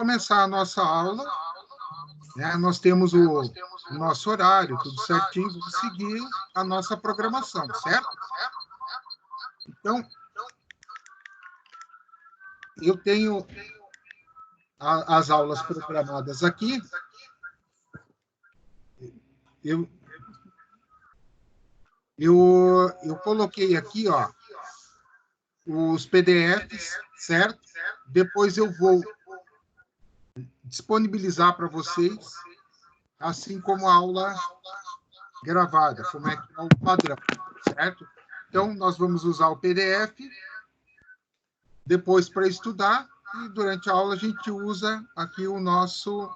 começar a nossa aula, né? Nós temos o nosso horário, tudo certinho, vamos seguir a nossa programação, certo? Então, eu tenho as aulas programadas aqui. Eu coloquei aqui, ó, os PDFs, certo? Depois eu vou disponibilizar para vocês, assim como a aula gravada, como é que é o padrão, certo? Então, nós vamos usar o PDF, depois para estudar, e durante a aula a gente usa aqui o nosso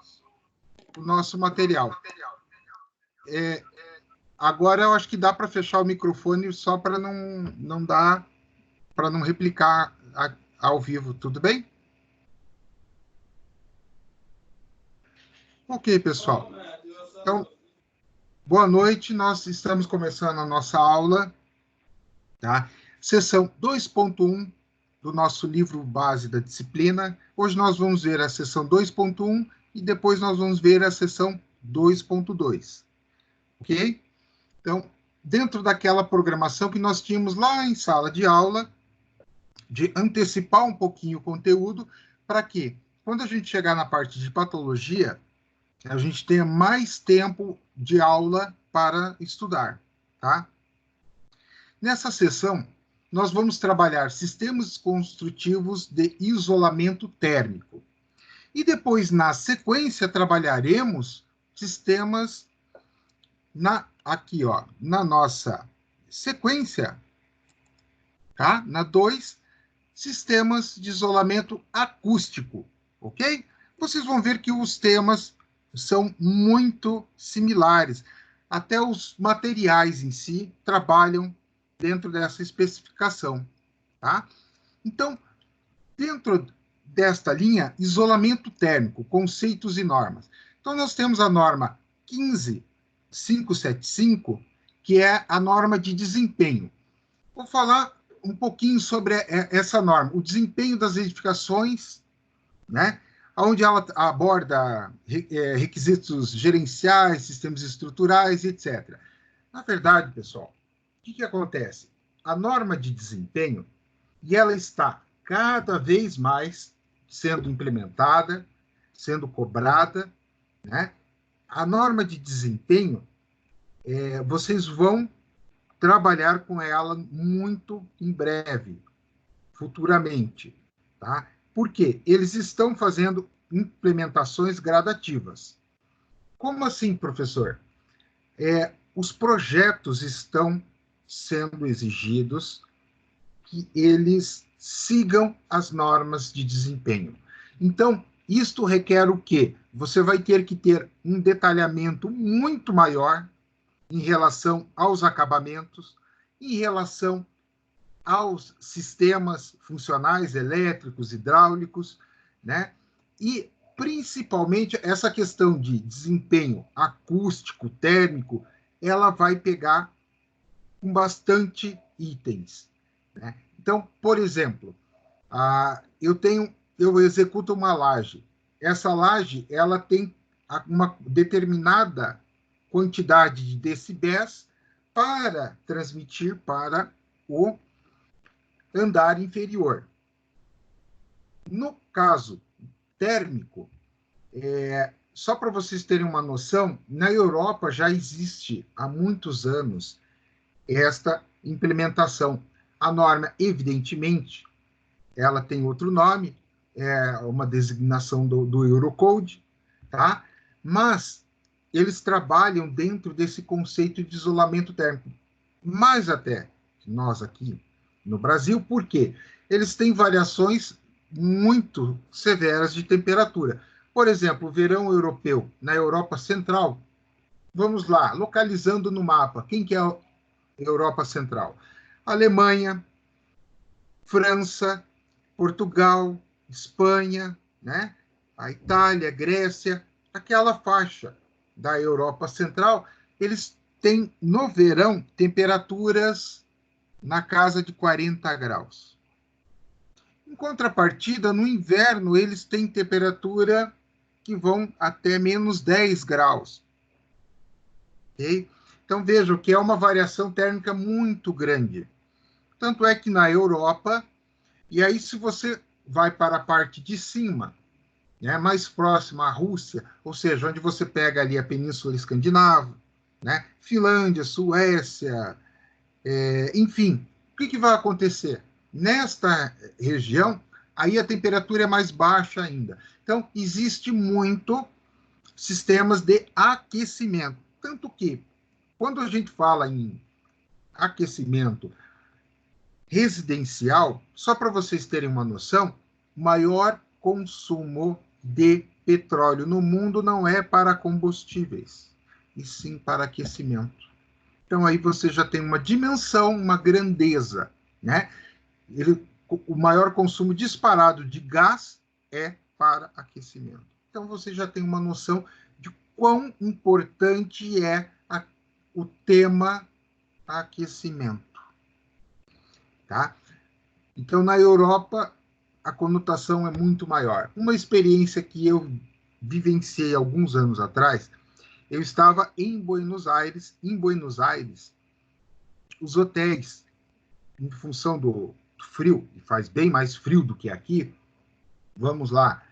material. Agora eu acho que dá para fechar o microfone só para não dar, para não replicar ao vivo, tudo bem? Ok, pessoal. Então, boa noite, nós estamos começando a nossa aula, tá? Sessão 2.1 do nosso livro base da disciplina. Hoje nós vamos ver a sessão 2.1 e depois nós vamos ver a sessão 2.2, ok? Então, dentro daquela programação que nós tínhamos lá em sala de aula, de antecipar um pouquinho o conteúdo, para que, quando a gente chegar na parte de patologia, a gente tenha mais tempo de aula para estudar, tá? Nessa sessão, nós vamos trabalhar sistemas construtivos de isolamento térmico. E depois, na sequência, trabalharemos sistemas aqui, ó, na nossa sequência, tá? Na 2, sistemas de isolamento acústico, ok? Vocês vão ver que os temas são muito similares. Até os materiais em si trabalham dentro dessa especificação, tá? Então, dentro desta linha, isolamento térmico, conceitos e normas. Então, nós temos a norma 15575, que é a norma de desempenho. Vou falar um pouquinho sobre essa norma, o desempenho das edificações, né? Onde ela aborda requisitos gerenciais, sistemas estruturais, etc. Na verdade, pessoal, o que acontece? A norma de desempenho, e ela está cada vez mais sendo implementada, sendo cobrada, né? A norma de desempenho, vocês vão trabalhar com ela muito em breve, futuramente, tá? Por quê? Eles estão fazendo implementações gradativas. Como assim, professor? Os projetos estão sendo exigidos que eles sigam as normas de desempenho. Então, isto requer o quê? Você vai ter que ter um detalhamento muito maior em relação aos acabamentos, em relação aos sistemas funcionais, elétricos, hidráulicos, né? E, principalmente, essa questão de desempenho acústico, térmico, ela vai pegar com bastante itens, né? Então, por exemplo, eu executo uma laje. Essa laje, ela tem uma determinada quantidade de decibéis para transmitir para o andar inferior. No caso térmico, só para vocês terem uma noção, na Europa já existe há muitos anos esta implementação. A norma, evidentemente, ela tem outro nome, é uma designação do Eurocode, tá? Mas eles trabalham dentro desse conceito de isolamento térmico. Mais até nós aqui no Brasil, por quê? Eles têm variações muito severas de temperatura. Por exemplo, o verão europeu, na Europa Central, vamos lá, localizando no mapa, quem que é a Europa Central? Alemanha, França, Portugal, Espanha, né? A Itália, Grécia, aquela faixa da Europa Central, eles têm no verão temperaturas na casa de 40 graus. contrapartida, no inverno, eles têm temperatura que vão até menos 10 graus. Okay? Então, vejam que é uma variação térmica muito grande. Tanto é que na Europa, e aí se você vai para a parte de cima, né, mais próxima à Rússia, ou seja, onde você pega ali a Península Escandinava, né, Finlândia, Suécia, enfim, o que vai acontecer? Nesta região, aí a temperatura é mais baixa ainda. Então, existe muito sistemas de aquecimento. Tanto que, quando a gente fala em aquecimento residencial, só para vocês terem uma noção, o maior consumo de petróleo no mundo não é para combustíveis, e sim para aquecimento. Então, aí você já tem uma dimensão, uma grandeza, né? O maior consumo disparado de gás é para aquecimento. Então, você já tem uma noção de quão importante é o tema aquecimento, tá? Então, na Europa, a conotação é muito maior. Uma experiência que eu vivenciei alguns anos atrás, eu estava em Buenos Aires. Em Buenos Aires, os hotéis, em função do frio, e faz bem mais frio do que aqui, vamos lá,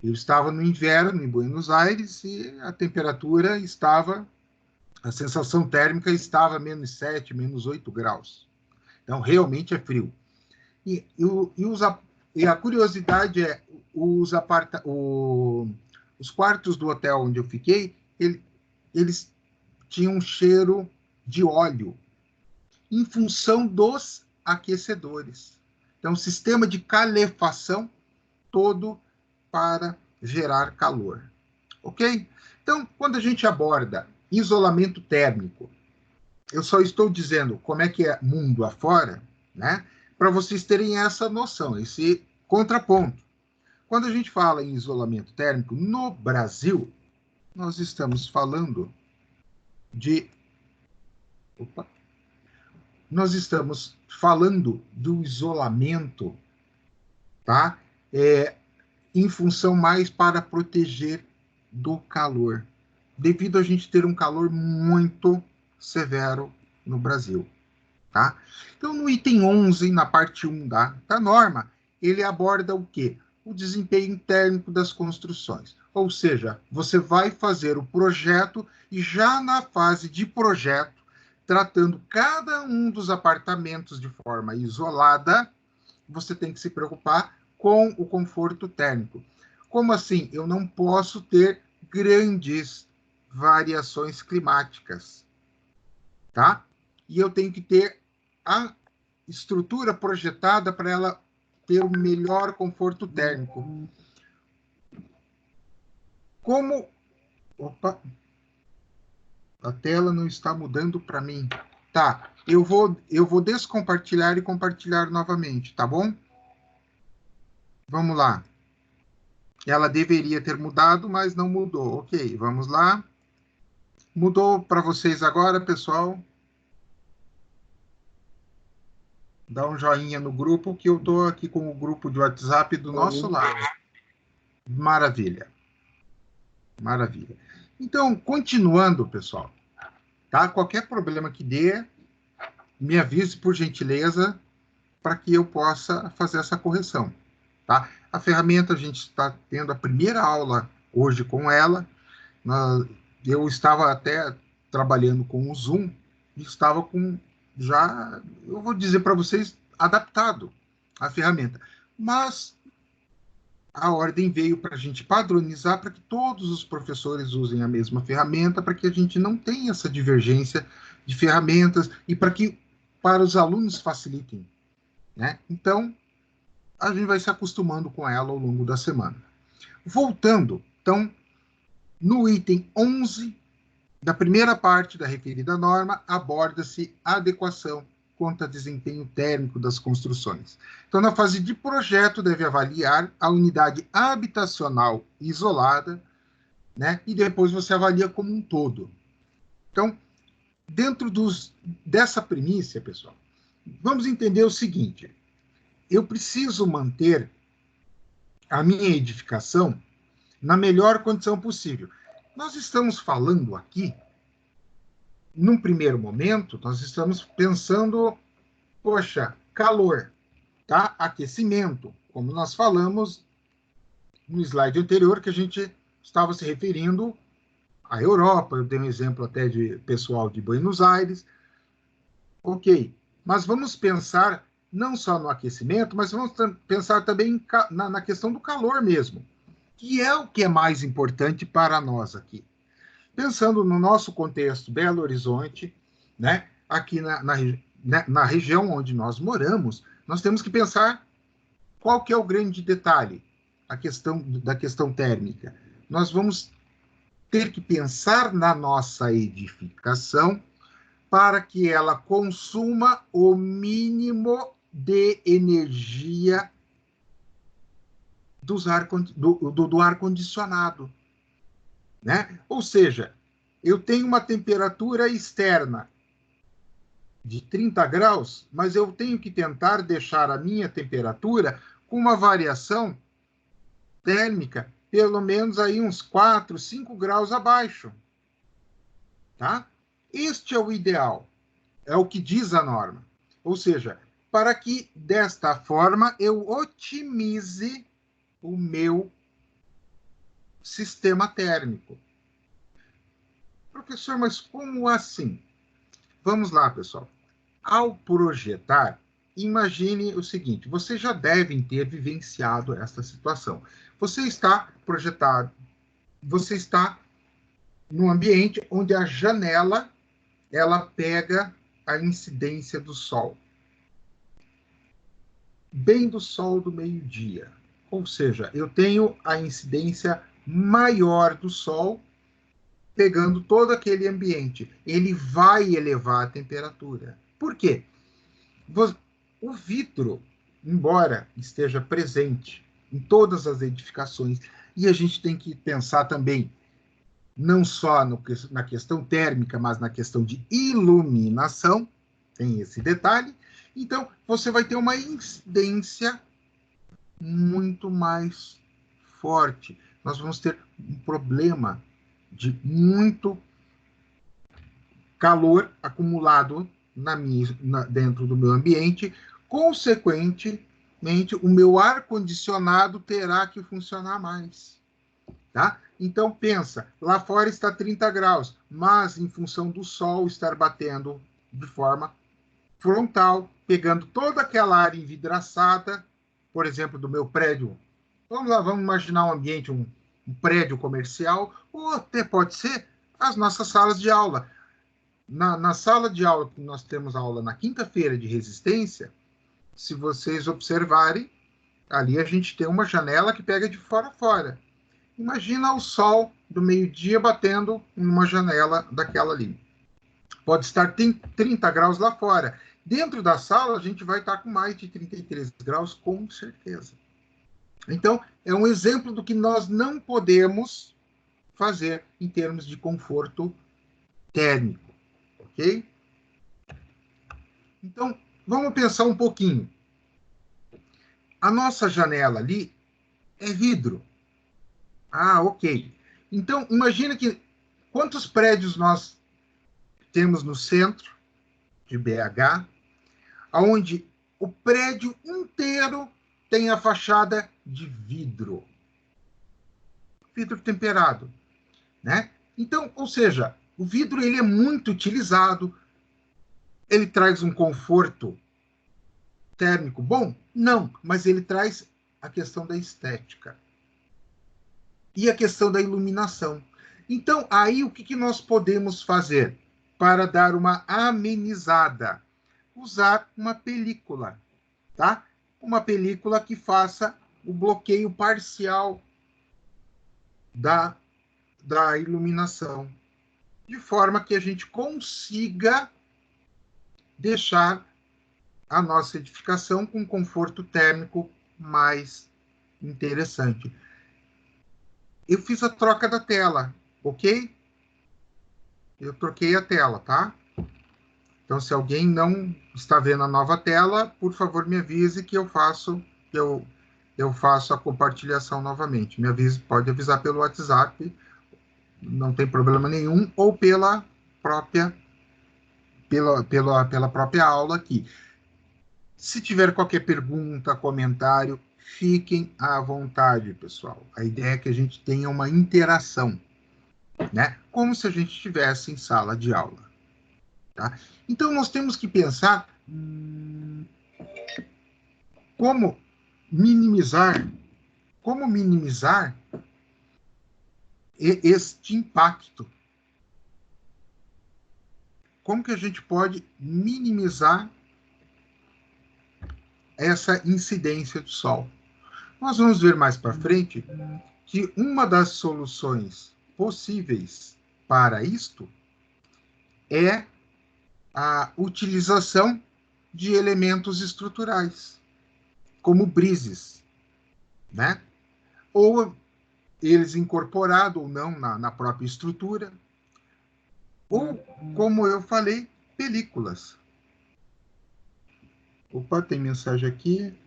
eu estava no inverno em Buenos Aires e a temperatura estava, a sensação térmica estava menos 7, menos 8 graus. Então, realmente é frio. E a curiosidade é, os quartos do hotel onde eu fiquei, eles tinham um cheiro de óleo, em função dos aquecedores. Então, o sistema de calefação todo para gerar calor. Ok? Então, quando a gente aborda isolamento térmico, eu só estou dizendo como é que é mundo afora, né? Para vocês terem essa noção, esse contraponto. Quando a gente fala em isolamento térmico, no Brasil, nós estamos falando de. Opa! Nós estamos falando do isolamento, tá? Em função mais para proteger do calor, devido a gente ter um calor muito severo no Brasil. Tá? Então, no item 11, na parte 1 da norma, ele aborda o quê? O desempenho térmico das construções. Ou seja, você vai fazer o projeto e já na fase de projeto, tratando cada um dos apartamentos de forma isolada, você tem que se preocupar com o conforto térmico. Como assim? Eu não posso ter grandes variações climáticas, tá? E eu tenho que ter a estrutura projetada para ela ter o melhor conforto térmico. Como... Opa! A tela não está mudando para mim. Tá, eu vou descompartilhar e compartilhar novamente, tá bom? Vamos lá. Ela deveria ter mudado, mas não mudou. Ok, vamos lá. Mudou para vocês agora, pessoal? Dá um joinha no grupo, que eu estou aqui com o grupo de WhatsApp do nosso lado. Maravilha. Maravilha. Então, continuando, pessoal, tá? Qualquer problema que dê, me avise por gentileza para que eu possa fazer essa correção, tá? A ferramenta, a gente está tendo a primeira aula hoje com ela. Eu estava até trabalhando com o Zoom e estava com já, eu vou dizer para vocês, adaptado à ferramenta. Mas a ordem veio para a gente padronizar para que todos os professores usem a mesma ferramenta, para que a gente não tenha essa divergência de ferramentas e para os alunos facilitem, né? Então, a gente vai se acostumando com ela ao longo da semana. Voltando, então, no item 11 da primeira parte da referida norma, aborda-se a adequação quanto a desempenho térmico das construções. Então, na fase de projeto, deve avaliar a unidade habitacional isolada, né? E depois você avalia como um todo. Então, dentro dessa premissa, pessoal, vamos entender o seguinte: eu preciso manter a minha edificação na melhor condição possível. Nós estamos falando aqui, num primeiro momento, nós estamos pensando, poxa, calor, tá? Aquecimento, como nós falamos no slide anterior, que a gente estava se referindo à Europa, eu dei um exemplo até de pessoal de Buenos Aires. Ok, mas vamos pensar não só no aquecimento, mas vamos pensar também na questão do calor mesmo, que é o que é mais importante para nós aqui. Pensando no nosso contexto Belo Horizonte, né, aqui na região onde nós moramos, nós temos que pensar qual que é o grande detalhe, a questão da questão térmica. Nós vamos ter que pensar na nossa edificação para que ela consuma o mínimo de energia do ar-condicionado. Né? Ou seja, eu tenho uma temperatura externa de 30 graus, mas eu tenho que tentar deixar a minha temperatura com uma variação térmica pelo menos aí uns 4, 5 graus abaixo. Tá? Este é o ideal, é o que diz a norma. Ou seja, para que desta forma eu otimize o meu sistema térmico. Professor, mas como assim? Vamos lá, pessoal. Ao projetar, imagine o seguinte: vocês já devem ter vivenciado essa situação. Você está projetado, você está num ambiente onde a janela ela pega a incidência do sol, bem do sol do meio-dia. Ou seja, eu tenho a incidência maior do sol pegando todo aquele ambiente. Ele vai elevar a temperatura. Por quê? O vidro, embora esteja presente em todas as edificações, e a gente tem que pensar também não só na questão térmica, mas na questão de iluminação, tem esse detalhe. Então, você vai ter uma incidência muito mais forte. Nós vamos ter um problema de muito calor acumulado dentro do meu ambiente. Consequentemente, o meu ar-condicionado terá que funcionar mais. Tá? Então, pensa, lá fora está 30 graus, mas em função do sol estar batendo de forma frontal, pegando toda aquela área envidraçada, por exemplo, do meu prédio. Vamos lá, vamos imaginar um ambiente, um prédio comercial, ou até pode ser as nossas salas de aula. Na sala de aula, que nós temos aula na quinta-feira de resistência, se vocês observarem, ali a gente tem uma janela que pega de fora a fora. Imagina o sol do meio-dia batendo em uma janela daquela ali. Pode estar 30 graus lá fora. Dentro da sala, a gente vai estar com mais de 33 graus, com certeza. Então, é um exemplo do que nós não podemos fazer em termos de conforto térmico, ok? Então, vamos pensar um pouquinho. A nossa janela ali é vidro. Ah, ok. Então, imagina que quantos prédios nós temos no centro de BH, onde o prédio inteiro tem a fachada de vidro. Vidro temperado, né? Então, ou seja, o vidro ele é muito utilizado, ele traz um conforto térmico bom? Não, mas ele traz a questão da estética e a questão da iluminação. Então, aí o que nós podemos fazer para dar uma amenizada? Usar uma película, tá? Uma película que faça o bloqueio parcial da iluminação, de forma que a gente consiga deixar a nossa edificação com conforto térmico mais interessante. Eu fiz a troca da tela, ok? Eu troquei a tela, tá? Então, se alguém não está vendo a nova tela, por favor, me avise que eu faço a compartilhação novamente. Me avise, pode avisar pelo WhatsApp, não tem problema nenhum, ou pela própria aula aqui. Se tiver qualquer pergunta, comentário, fiquem à vontade, pessoal. A ideia é que a gente tenha uma interação, né? Como se a gente estivesse em sala de aula, tá? Então, nós temos que pensar como minimizar, este impacto. Como que a gente pode minimizar essa incidência do sol? Nós vamos ver mais para frente que uma das soluções possíveis para isto é a utilização de elementos estruturais, como brises, né? Ou eles incorporados ou não na própria estrutura, ou, como eu falei, películas. Opa, tem mensagem aqui.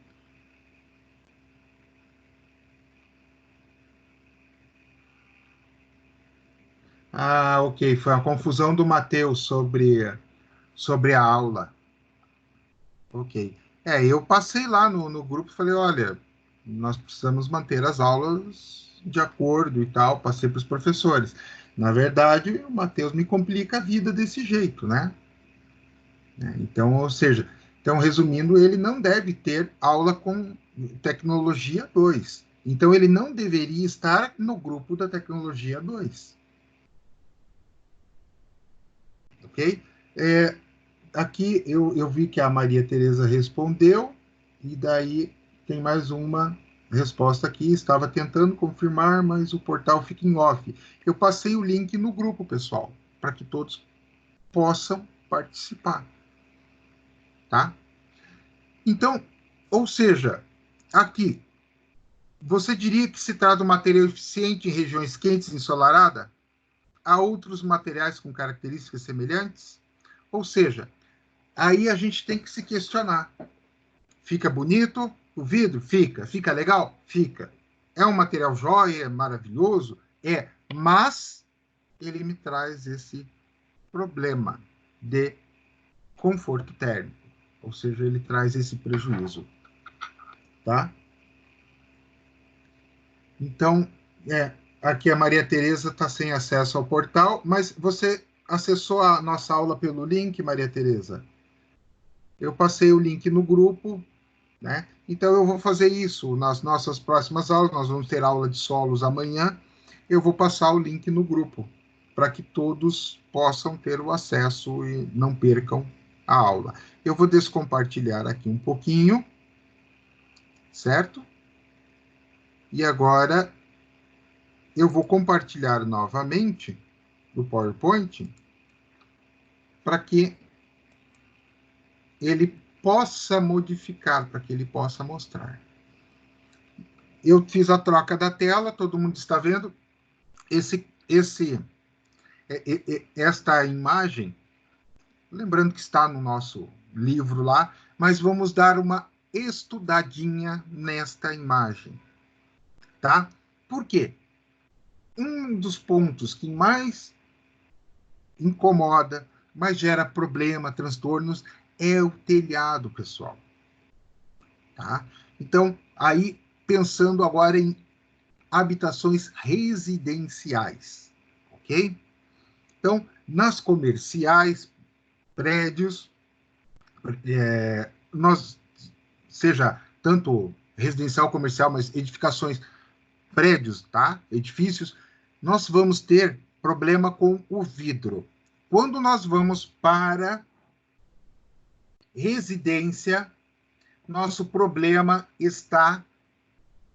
Ah, ok, foi a confusão do Matheus sobre a aula. Ok. Eu passei lá no grupo e falei, olha, nós precisamos manter as aulas de acordo e tal, passei para os professores. Na verdade, o Matheus me complica a vida desse jeito, né? Então, ou seja, então, resumindo, ele não deve ter aula com tecnologia 2. Então, ele não deveria estar no grupo da tecnologia 2. Ok? Aqui eu vi que a Maria Tereza respondeu, e daí tem mais uma resposta aqui. Estava tentando confirmar, mas o portal fica em off. Eu passei o link no grupo, pessoal, para que todos possam participar. Tá? Então, ou seja, aqui, você diria que se trata de um material eficiente em regiões quentes e ensolaradas? Há outros materiais com características semelhantes? Ou seja, aí a gente tem que se questionar. Fica bonito o vidro? Fica. Fica legal? Fica. É um material jóia, é maravilhoso? É. Mas ele me traz esse problema de conforto térmico. Ou seja, ele traz esse prejuízo. Tá? Então, aqui a Maria Tereza está sem acesso ao portal, mas você acessou a nossa aula pelo link, Maria Tereza? Eu passei o link no grupo, né? Então, eu vou fazer isso nas nossas próximas aulas. Nós vamos ter aula de solos amanhã. Eu vou passar o link no grupo, para que todos possam ter o acesso e não percam a aula. Eu vou descompartilhar aqui um pouquinho, certo? E agora eu vou compartilhar novamente o PowerPoint para que ele possa modificar, para que ele possa mostrar. Eu fiz a troca da tela, todo mundo está vendo? Esta imagem, lembrando que está no nosso livro lá, mas vamos dar uma estudadinha nesta imagem, tá? Por quê? Um dos pontos que mais incomoda, mais gera problema, transtornos, é o telhado, pessoal. Tá? Então, aí, pensando agora em habitações residenciais, ok? Então, nas comerciais, prédios, nós, seja tanto residencial, comercial, mas edificações, prédios, tá? Edifícios, nós vamos ter problema com o vidro. Quando nós vamos para residência, nosso problema está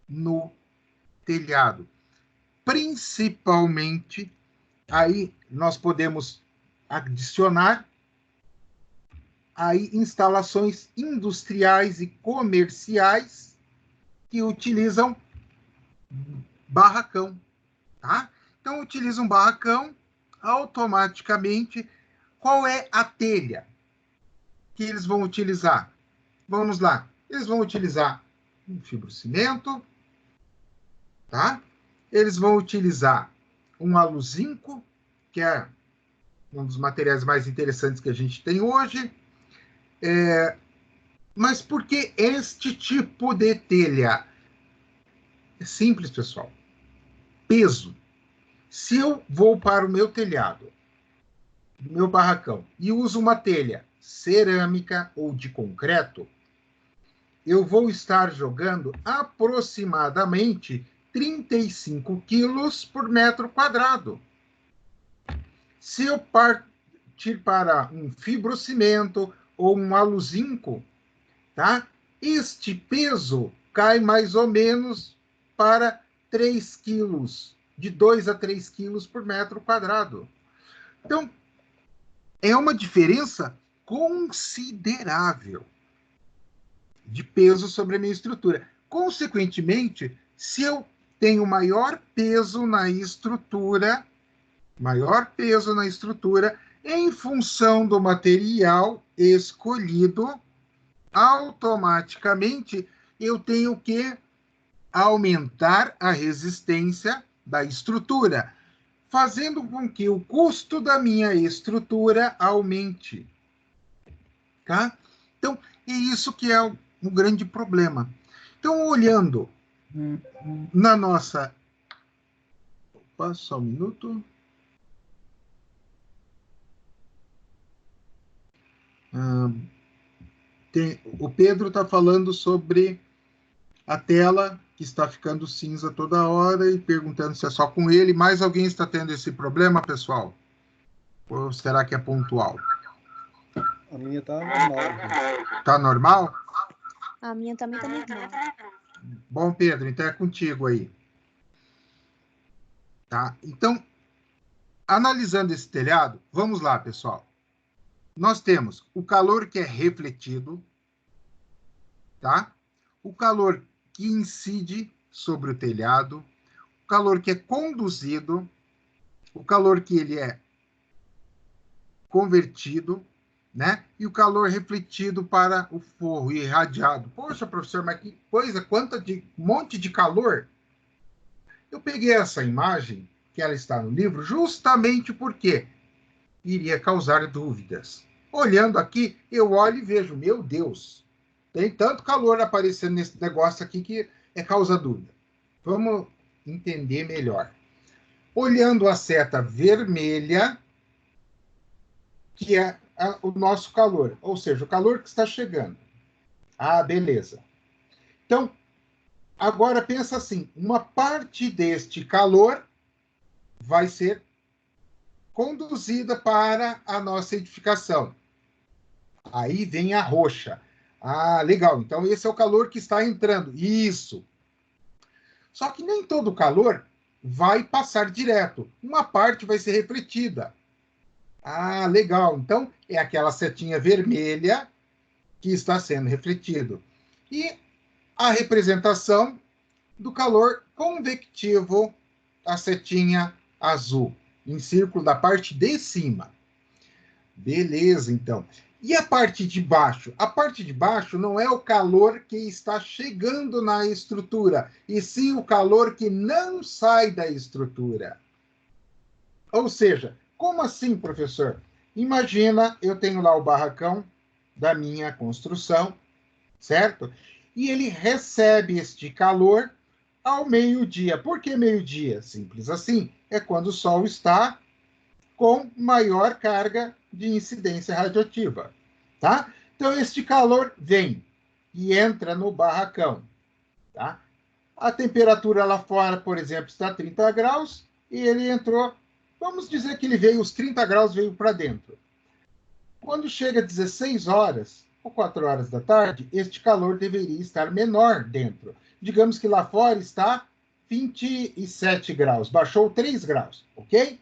no telhado. Principalmente, aí nós podemos adicionar aí instalações industriais e comerciais que utilizam barracão, tá? Então, utiliza um barracão, automaticamente, qual é a telha? que eles vão utilizar? Vamos lá. Eles vão utilizar um fibrocimento, tá? Eles vão utilizar um aluzinco, que é um dos materiais mais interessantes que a gente tem hoje. Mas por que este tipo de telha? É simples, pessoal. Peso. Se eu vou para o meu telhado, do meu barracão, e uso uma telha cerâmica ou de concreto, eu vou estar jogando aproximadamente 35 quilos por metro quadrado. Se eu partir para um fibrocimento ou um aluzinco, tá? Este peso cai mais ou menos para 3 quilos, de 2 a 3 quilos por metro quadrado. Então, é uma diferença considerável de peso sobre a minha estrutura. Consequentemente, se eu tenho maior peso na estrutura, em função do material escolhido, automaticamente eu tenho que aumentar a resistência da estrutura, fazendo com que o custo da minha estrutura aumente. Tá? Então, é isso que é um grande problema. Então, olhando na nossa... Opa, só um minuto. O Pedro está falando sobre a tela que está ficando cinza toda hora e perguntando se é só com ele. Mais alguém está tendo esse problema, pessoal? Ou será que é pontual? A minha está normal. Está normal? A minha também está normal. Bom, Pedro, então é contigo aí. Tá? Então, analisando esse telhado, vamos lá, pessoal. Nós temos o calor que é refletido, tá? O calor que incide sobre o telhado, o calor que é conduzido, o calor que ele é convertido, né? E o calor refletido para o forro e irradiado. Poxa, professor, mas que coisa, monte de calor. Eu peguei essa imagem, que ela está no livro, justamente porque iria causar dúvidas. Olhando aqui, eu olho e vejo, meu Deus, tem tanto calor aparecendo nesse negócio aqui que causa dúvida. Vamos entender melhor. Olhando a seta vermelha, que é o nosso calor, ou seja, o calor que está chegando. Ah, beleza. Então, agora pensa assim, uma parte deste calor vai ser conduzida para a nossa edificação. Aí vem a roxa. Ah, legal. Então, esse é o calor que está entrando. Isso. Só que nem todo o calor vai passar direto. Uma parte vai ser refletida. Ah, legal. Então, é aquela setinha vermelha que está sendo refletido. E a representação do calor convectivo, a setinha azul, em círculo da parte de cima. Beleza, então. E a parte de baixo? A parte de baixo não é o calor que está chegando na estrutura, e sim o calor que não sai da estrutura. Ou seja, como assim, professor? Imagina, eu tenho lá o barracão da minha construção, certo? E ele recebe este calor ao meio-dia. Por que meio-dia? Simples assim. É quando o sol está com maior carga de incidência radioativa, tá? Então, este calor vem e entra no barracão, tá? A temperatura lá fora, por exemplo, está 30 graus e ele entrou, vamos dizer que ele veio, os 30 graus veio para dentro. Quando chega 16 horas ou 4 horas da tarde, este calor deveria estar menor dentro. Digamos que lá fora está 27 graus, baixou 3 graus, ok?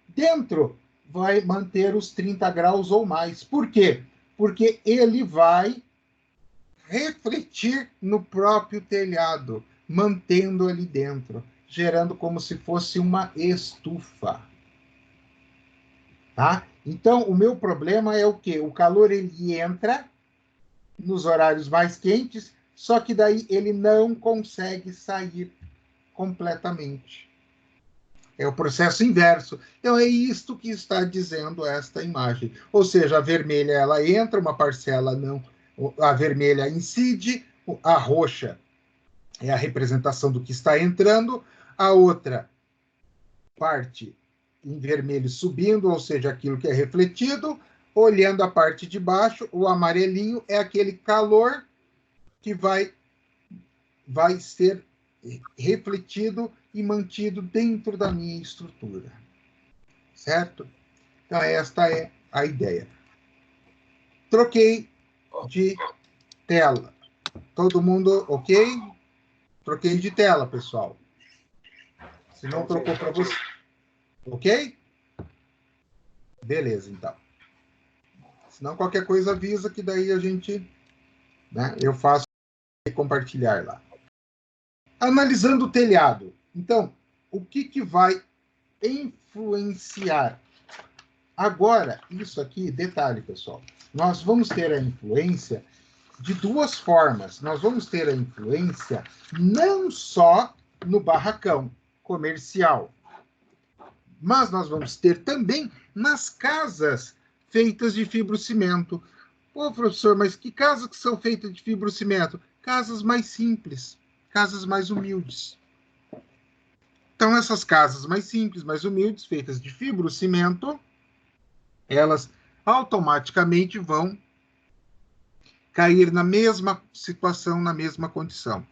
Dentro vai manter os 30 graus ou mais. Por quê? Porque ele vai refletir no próprio telhado, mantendo ali dentro, gerando como se fosse uma estufa. Tá? Então, o meu problema é o quê? O calor ele entra nos horários mais quentes, só que daí ele não consegue sair completamente. É o processo inverso. Então, é isto que está dizendo esta imagem. Ou seja, a vermelha ela entra, uma parcela não. A vermelha incide, a roxa é a representação do que está entrando, a outra parte em vermelho subindo, ou seja, aquilo que é refletido, olhando a parte de baixo, o amarelinho é aquele calor que vai ser refletido e mantido dentro da minha estrutura. Certo? Então, esta é a ideia. Troquei de tela. Todo mundo ok? Troquei de tela, pessoal. Se não trocou para você. Ok? Beleza, então. Se não, qualquer coisa avisa que daí a gente... Né, eu faço compartilhar lá. Analisando o telhado. Então, o que vai influenciar? Agora, isso aqui, detalhe, pessoal. Nós vamos ter a influência de duas formas. Nós vamos ter a influência não só no barracão comercial, mas nós vamos ter também nas casas feitas de fibrocimento. Ô, professor, mas que casas que são feitas de fibrocimento? Casas mais simples, casas mais humildes. Então, essas casas mais simples, mais humildes, feitas de fibrocimento, elas automaticamente vão cair na mesma situação, na mesma condição.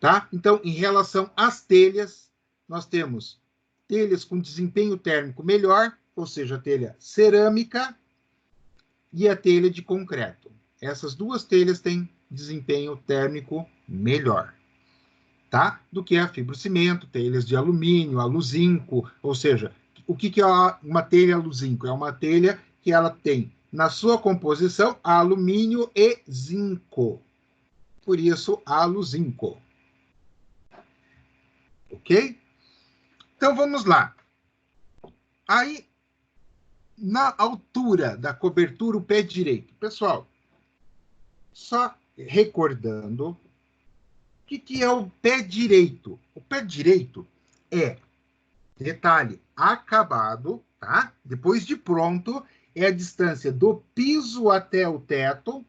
Tá? Então, em relação às telhas, nós temos telhas com desempenho térmico melhor, ou seja, a telha cerâmica e a telha de concreto. Essas duas telhas têm desempenho térmico melhor, tá? Do que a fibrocimento, telhas de alumínio, aluzinco, ou seja, o que é uma telha aluzinco? É uma telha que ela tem na sua composição alumínio e zinco. Por isso, aluzinco. Ok? Então, vamos lá. Aí, na altura da cobertura, o pé direito. Pessoal, só recordando, o que é o pé direito? O pé direito é, detalhe, acabado, tá? Depois de pronto, é a distância do piso até o teto.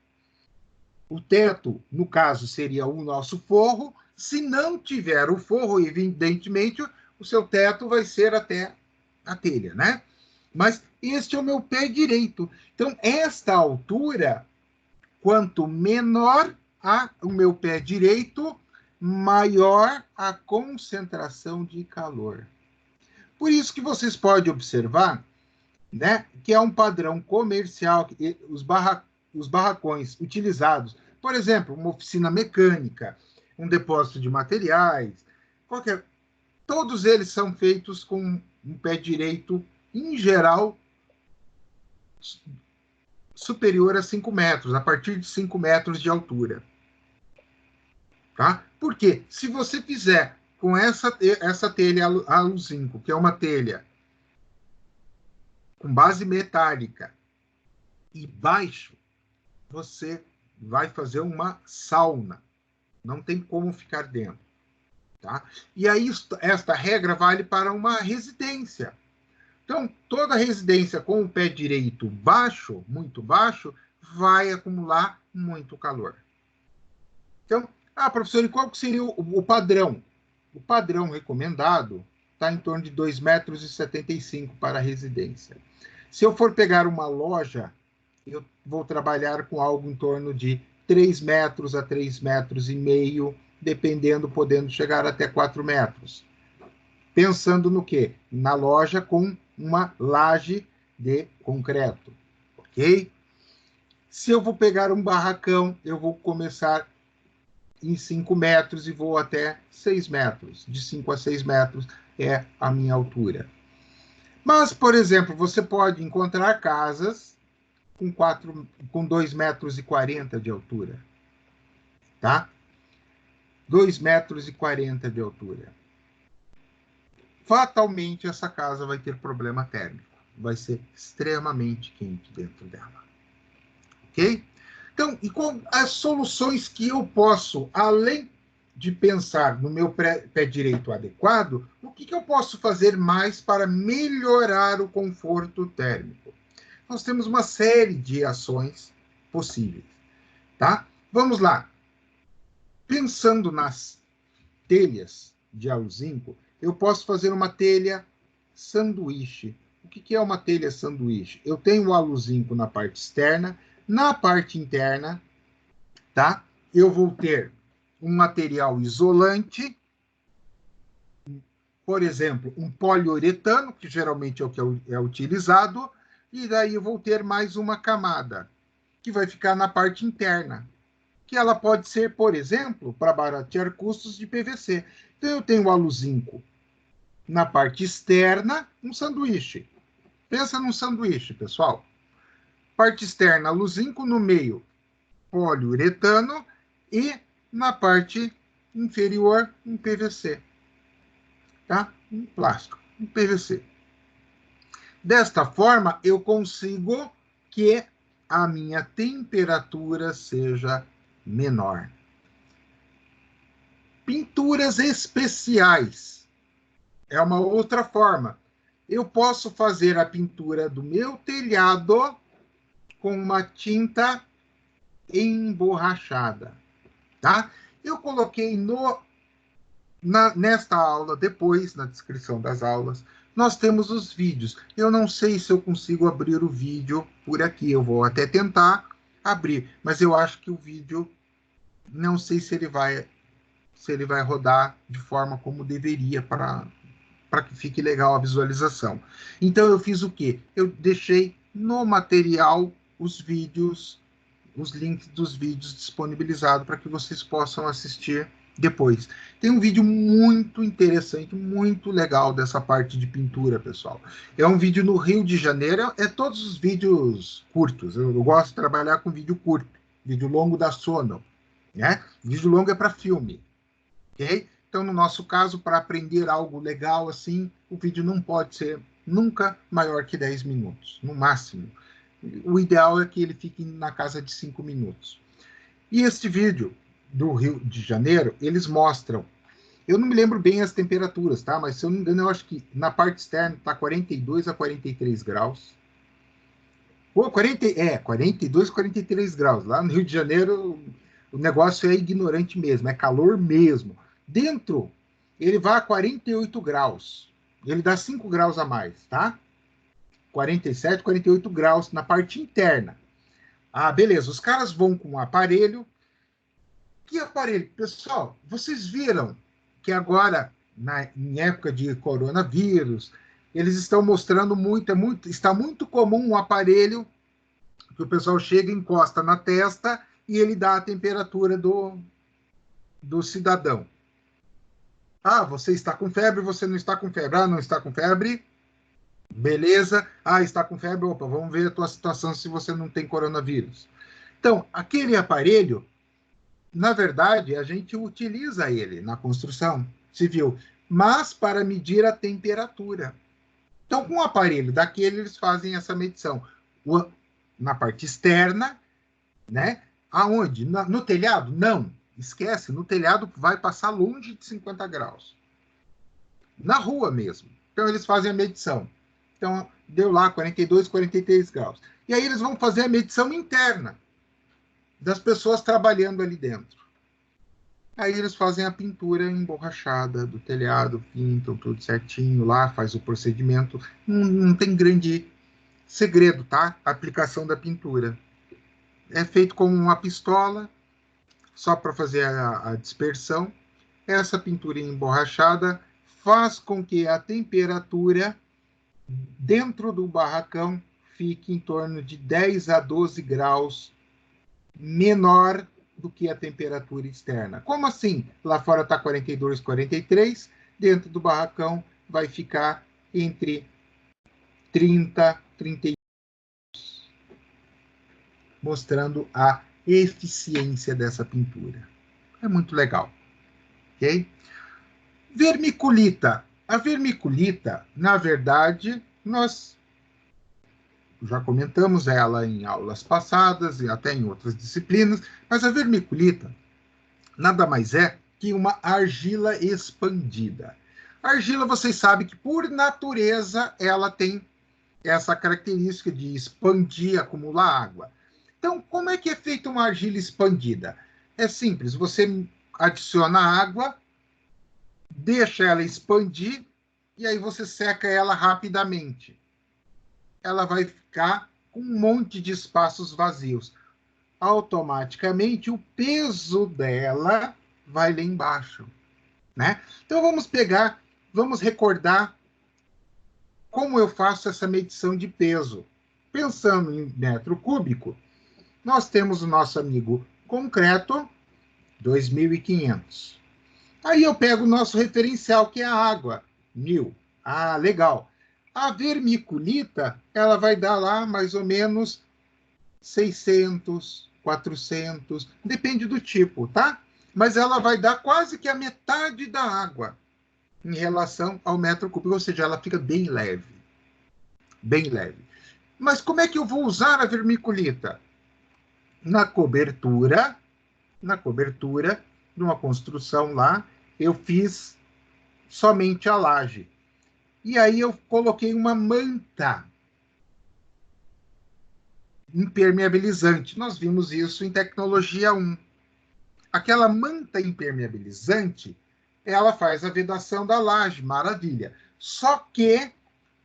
O teto, no caso, seria o nosso forro. Se não tiver o forro, evidentemente, o seu teto vai ser até a telha, né? Mas este é o meu pé direito. Então, esta altura, quanto menor o meu pé direito, maior a concentração de calor. Por isso que vocês podem observar, né, que é um padrão comercial, que os barracões utilizados, por exemplo, uma oficina mecânica, um depósito de materiais, todos eles são feitos com um pé direito, em geral, superior a 5 metros, a partir de 5 metros de altura. Tá? Porque se você fizer com essa telha aluzinco, que é uma telha com base metálica e baixo, você vai fazer uma sauna. Não tem como ficar dentro. Tá? E aí, esta regra vale para uma residência. Então, toda residência com o pé direito baixo, muito baixo, vai acumular muito calor. Então, professor, e qual seria o padrão? O padrão recomendado está em torno de 2,75 metros para a residência. Se eu for pegar uma loja, eu vou trabalhar com algo em torno de 3 metros a 3,5 metros, dependendo, podendo chegar até 4 metros. Pensando no quê? Na loja com uma laje de concreto, ok? Se eu vou pegar um barracão, eu vou começar em 5 metros e vou até 6 metros. De 5 a 6 metros é a minha altura. Mas, por exemplo, você pode encontrar casas com 2,40 metros de altura. Tá? 2,40 metros de altura. Fatalmente, essa casa vai ter problema térmico. vai ser extremamente quente dentro dela. Ok? Então, e com as soluções que eu posso, além de pensar no meu pé direito adequado, o que eu posso fazer mais para melhorar o conforto térmico? Nós temos uma série de ações possíveis, tá? Vamos lá. Pensando nas telhas de aço zinco, eu posso fazer uma telha sanduíche. O que é uma telha sanduíche? Eu tenho o aço zinco na parte externa, na parte interna, tá? Eu vou ter um material isolante, por exemplo, um poliuretano, que geralmente é o que é utilizado, e daí eu vou ter mais uma camada, que vai ficar na parte interna, que ela pode ser, por exemplo, para baratear custos de PVC. Então, eu tenho o aço zinco na parte externa, um sanduíche. Pensa num sanduíche, pessoal. Parte externa, aço zinco, no meio, poliuretano, e na parte inferior, um PVC. Tá? Um plástico, um PVC. Desta forma, eu consigo que a minha temperatura seja menor. Pinturas especiais é uma outra forma. Eu posso fazer a pintura do meu telhado com uma tinta emborrachada, tá? Eu coloquei nesta aula, depois, na descrição das aulas, nós temos os vídeos. Eu não sei se eu consigo abrir o vídeo por aqui. Eu vou até tentar abrir, mas eu acho que o vídeo, não sei se ele vai rodar de forma como deveria para que fique legal a visualização. Então, eu fiz o quê? Eu deixei no material os vídeos, os links dos vídeos disponibilizados para que vocês possam assistir depois. Tem um vídeo muito interessante, muito legal dessa parte de pintura, pessoal. É um vídeo no Rio de Janeiro, é todos os vídeos curtos. Eu gosto de trabalhar com vídeo curto, vídeo longo da Sono, né? Vídeo longo é para filme, ok? Então, no nosso caso, para aprender algo legal assim, o vídeo não pode ser nunca maior que 10 minutos, no máximo. O ideal é que ele fique na casa de 5 minutos. E este vídeo do Rio de Janeiro, eles mostram, eu não me lembro bem as temperaturas, tá? Mas se eu não me engano, eu acho que na parte externa está 42 a 43 graus. Pô, 42 a 43 graus. Lá no Rio de Janeiro, o negócio é ignorante mesmo, é calor mesmo. Dentro, ele vai a 48 graus. Ele dá 5 graus a mais, tá? 47, 48 graus na parte interna. Ah, beleza. Os caras vão com um aparelho. Que aparelho? Pessoal, vocês viram que agora, em época de coronavírus, eles estão mostrando está muito comum um aparelho que o pessoal chega, encosta na testa e ele dá a temperatura do cidadão. Ah, você está com febre, você não está com febre. Ah, não está com febre? Beleza. Ah, está com febre? Opa, vamos ver a tua situação se você não tem coronavírus. Então, aquele aparelho, na verdade, a gente utiliza ele na construção civil, mas para medir a temperatura. Então, com um aparelho daquele, eles fazem essa medição. Na parte externa, né? Aonde? No telhado? Não. Esquece, no telhado vai passar longe de 50 graus. Na rua mesmo. Então, eles fazem a medição. Então, deu lá 42, 43 graus. E aí eles vão fazer a medição interna das pessoas trabalhando ali dentro. Aí eles fazem a pintura emborrachada do telhado, pintam tudo certinho lá, faz o procedimento. Não tem grande segredo, tá? A aplicação da pintura. É feito com uma pistola, só para fazer a dispersão. Essa pintura emborrachada faz com que a temperatura dentro do barracão fique em torno de 10 a 12 graus menor do que a temperatura externa. Como assim? Lá fora está 42, 43, dentro do barracão vai ficar entre 30 e 31, mostrando a eficiência dessa pintura. É muito legal. Ok? Vermiculita. A vermiculita, na verdade, nós já comentamos ela em aulas passadas e até em outras disciplinas, mas a vermiculita nada mais é que uma argila expandida. A argila, vocês sabem que, por natureza, ela tem essa característica de expandir, acumular água. Então, como é que é feita uma argila expandida? É simples, você adiciona água, deixa ela expandir, e aí você seca ela rapidamente. Ela vai ficar com um monte de espaços vazios. Automaticamente, o peso dela vai lá embaixo, né? Então, vamos recordar como eu faço essa medição de peso. Pensando em metro cúbico, nós temos o nosso amigo concreto, 2.500. Aí eu pego o nosso referencial, que é a água, 1.000. Ah, legal. A vermiculita, ela vai dar lá mais ou menos 600, 400, depende do tipo, tá? Mas ela vai dar quase que a metade da água em relação ao metro cúbico, ou seja, ela fica bem leve. Bem leve. Mas como é que eu vou usar a vermiculita? Na cobertura, de uma construção lá, eu fiz somente a laje. E aí eu coloquei uma manta impermeabilizante. Nós vimos isso em tecnologia 1. Aquela manta impermeabilizante, ela faz a vedação da laje, maravilha. Só que,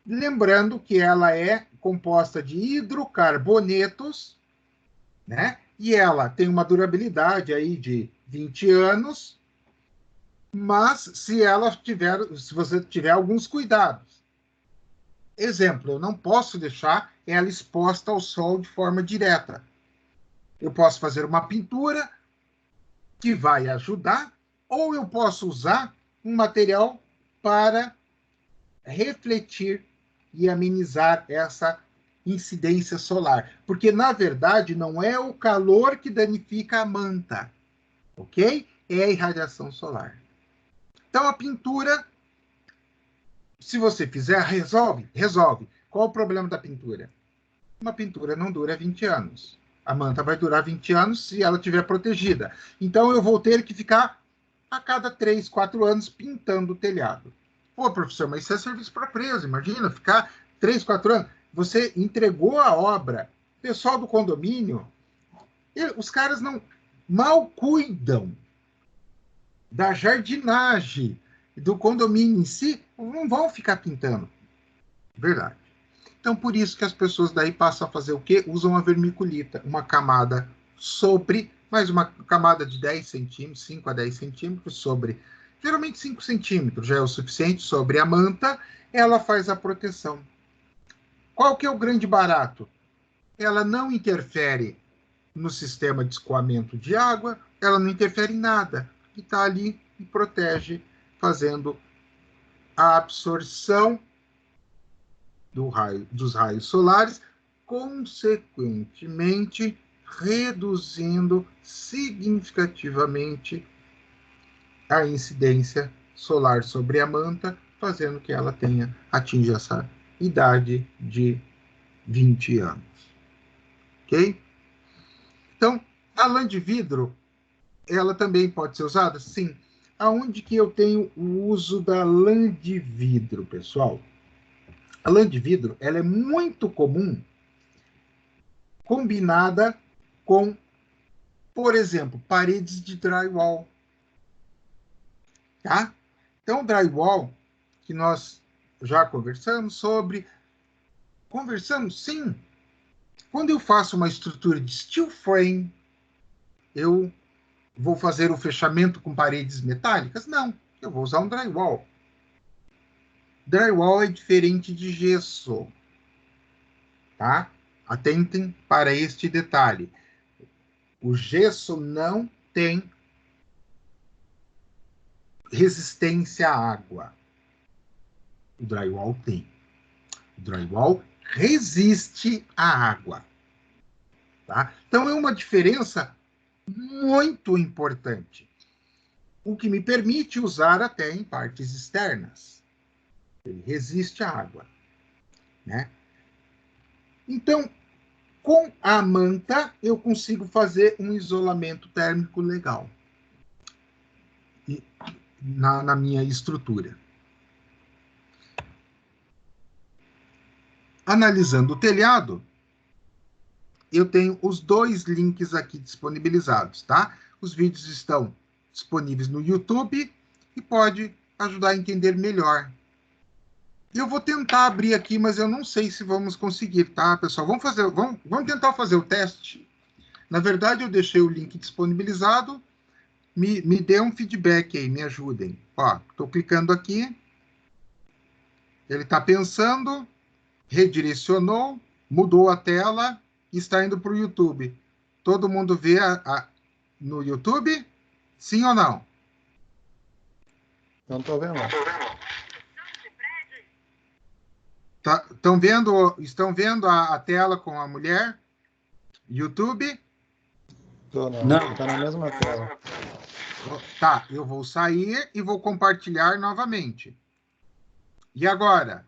lembrando que ela é composta de hidrocarbonetos, né? E ela tem uma durabilidade aí de 20 anos, mas se você tiver alguns cuidados. Exemplo, eu não posso deixar ela exposta ao sol de forma direta. Eu posso fazer uma pintura que vai ajudar, ou eu posso usar um material para refletir e amenizar essa incidência solar. Porque, na verdade, não é o calor que danifica a manta, ok? É a irradiação solar. Então, a pintura, se você fizer, resolve. Qual o problema da pintura? Uma pintura não dura 20 anos. A manta vai durar 20 anos se ela estiver protegida. Então, eu vou ter que ficar a cada 3, 4 anos pintando o telhado. Pô, professor, mas isso é serviço para preso. Imagina, ficar 3, 4 anos. Você entregou a obra. O pessoal do condomínio, os caras não mal cuidam da jardinagem do condomínio em si, não vão ficar pintando. Verdade. Então, por isso que as pessoas daí passam a fazer o quê? Usam a vermiculita, uma camada sobre, mais uma camada de 10 centímetros, 5 a 10 centímetros sobre, geralmente 5 centímetros já é o suficiente sobre a manta, ela faz a proteção. Qual que é o grande barato? Ela não interfere no sistema de escoamento de água, ela não interfere em nada, e está ali e protege, fazendo a absorção dos raios solares, consequentemente reduzindo significativamente a incidência solar sobre a manta, fazendo que ela atinja essa idade de 20 anos. Ok? Então, a lã de vidro, ela também pode ser usada? Sim. Aonde que eu tenho o uso da lã de vidro, pessoal? A lã de vidro, ela é muito comum combinada com, por exemplo, paredes de drywall. Tá? Então, drywall, que nós já conversamos sobre, conversamos, sim. Quando eu faço uma estrutura de steel frame, eu vou fazer o fechamento com paredes metálicas? Não, eu vou usar um drywall. Drywall é diferente de gesso, tá? Atentem para este detalhe. O gesso não tem resistência à água. O drywall tem. O drywall resiste à água. Tá? Então, é uma diferença muito importante. O que me permite usar até em partes externas. Ele resiste à água. Né? Então, com a manta, eu consigo fazer um isolamento térmico legal na minha estrutura. Analisando o telhado, eu tenho os 2 links aqui disponibilizados, tá? Os vídeos estão disponíveis no YouTube e pode ajudar a entender melhor. Eu vou tentar abrir aqui, mas eu não sei se vamos conseguir, tá, pessoal? Vamos tentar fazer o teste. Na verdade, eu deixei o link disponibilizado. Me dê um feedback aí, me ajudem. Ó, estou clicando aqui. Ele está pensando, redirecionou, mudou a tela e está indo para o YouTube. Todo mundo vê no YouTube? Sim ou não? Não estou vendo. Estão vendo a tela com a mulher? YouTube? Não, está na mesma tela. Tá, eu vou sair e vou compartilhar novamente. E agora?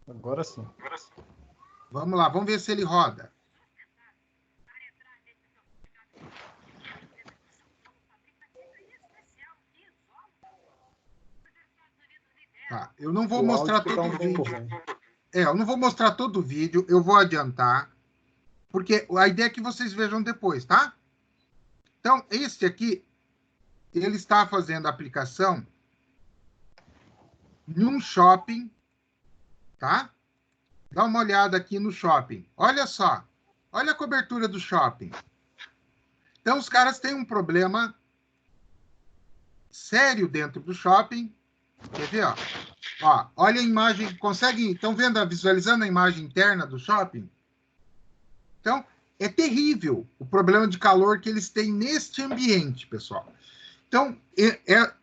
Agora sim. Vamos lá, vamos ver se ele roda. Tá, eu não vou mostrar todo o vídeo. Eu não vou mostrar todo o vídeo, eu vou adiantar, porque a ideia é que vocês vejam depois, tá? Então, este aqui, ele está fazendo a aplicação num shopping, tá? Dá uma olhada aqui no shopping. Olha só, olha a cobertura do shopping. Então, os caras têm um problema sério dentro do shopping. Quer ver, ó? Ó, olha a imagem, estão vendo, visualizando a imagem interna do shopping? Então, é terrível o problema de calor que eles têm neste ambiente, pessoal. Então,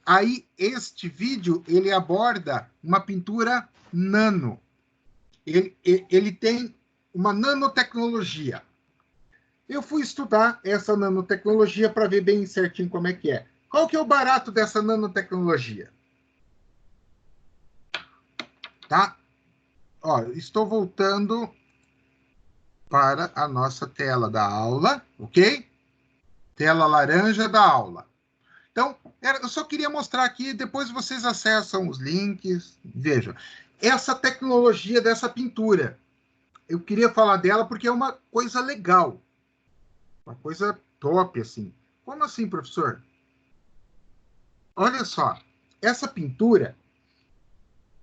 aí este vídeo, ele aborda uma pintura nano. Ele tem uma nanotecnologia. Eu fui estudar essa nanotecnologia para ver bem certinho como é que é. Qual que é o barato dessa nanotecnologia? Tá? Ó, estou voltando para a nossa tela da aula, ok? Tela laranja da aula. Então, eu só queria mostrar aqui, depois vocês acessam os links, vejam. Essa tecnologia dessa pintura, eu queria falar dela porque é uma coisa legal, uma coisa top, assim. Como assim, professor? Olha só, essa pintura,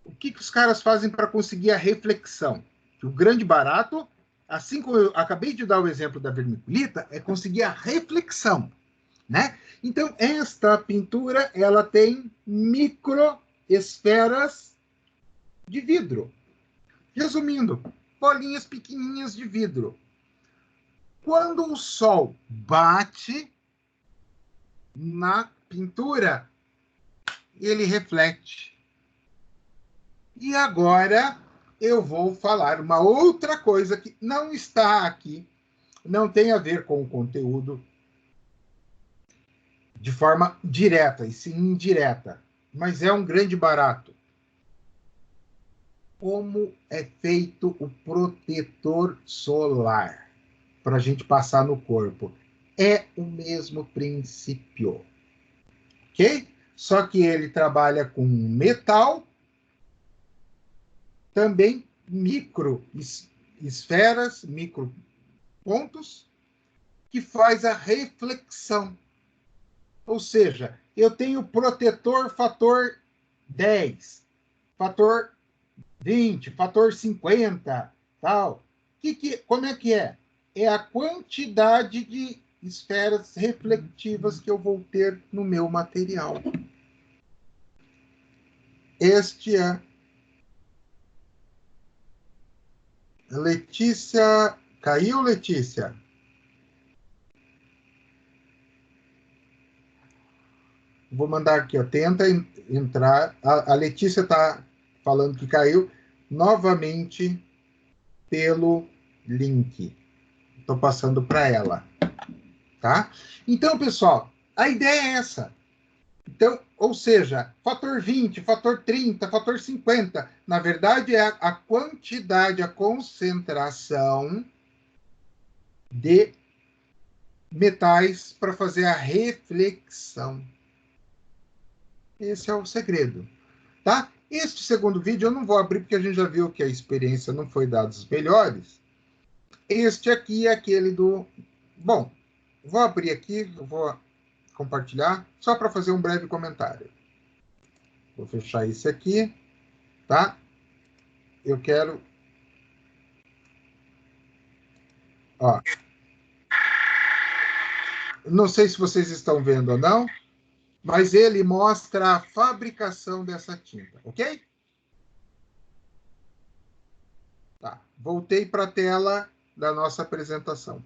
o que os caras fazem para conseguir a reflexão? O grande barato, assim como eu acabei de dar o exemplo da vermiculita, é conseguir a reflexão, né? Então, esta pintura, ela tem microesferas de vidro. Resumindo, bolinhas pequenininhas de vidro. Quando o sol bate na pintura, ele reflete. E agora eu vou falar uma outra coisa que não está aqui, não tem a ver com o conteúdo de forma direta, e sim indireta, mas é um grande barato. Como é feito o protetor solar para a gente passar no corpo? É o mesmo princípio, ok? Só que ele trabalha com metal, também micro esferas, micro pontos, que faz a reflexão. Ou seja, eu tenho protetor fator 10, fator 20, fator 50, tal. Como é que é? É a quantidade de esferas reflectivas que eu vou ter no meu material. Este é Letícia. Caiu, Letícia? Vou mandar aqui, ó. Tenta entrar. A Letícia está falando que caiu novamente pelo link. Estou passando para ela. Tá? Então, pessoal, a ideia é essa. Então, ou seja, fator 20, fator 30, fator 50. Na verdade, é a quantidade, a concentração de metais para fazer a reflexão. Esse é o segredo, tá? Este segundo vídeo eu não vou abrir porque a gente já viu que a experiência não foi dados melhores. Este aqui é aquele do... Bom, vou abrir aqui, eu vou compartilhar, só para fazer um breve comentário. Vou fechar esse aqui, tá? Eu quero... Ó. Não sei se vocês estão vendo ou não, mas ele mostra a fabricação dessa tinta, ok? Tá. Voltei para a tela da nossa apresentação.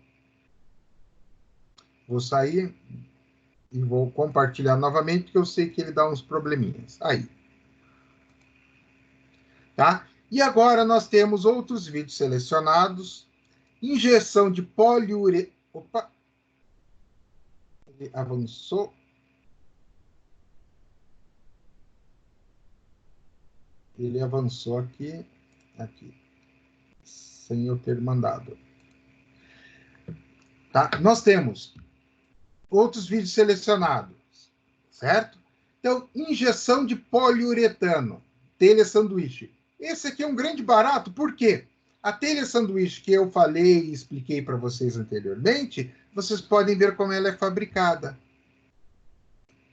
Vou sair e vou compartilhar novamente, porque eu sei que ele dá uns probleminhas. Aí. Tá? E agora nós temos outros vídeos selecionados. Injeção de poliuretano. Opa! Ele avançou. Ele avançou aqui. Aqui. Sem eu ter mandado. Tá? Nós temos outros vídeos selecionados, certo? Então, injeção de poliuretano, telha sanduíche. Esse aqui é um grande barato, por quê? A telha sanduíche que eu falei e expliquei para vocês anteriormente, vocês podem ver como ela é fabricada.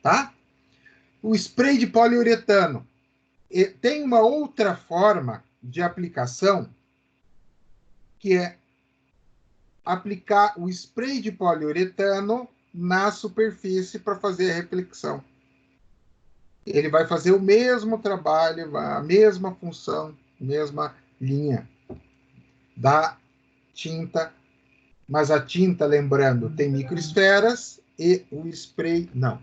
Tá? O spray de poliuretano tem uma outra forma de aplicação, que é aplicar o spray de poliuretano na superfície para fazer a reflexão. Ele vai fazer o mesmo trabalho, a mesma função, mesma linha da tinta, mas a tinta, lembrando, tem microesferas e o spray não.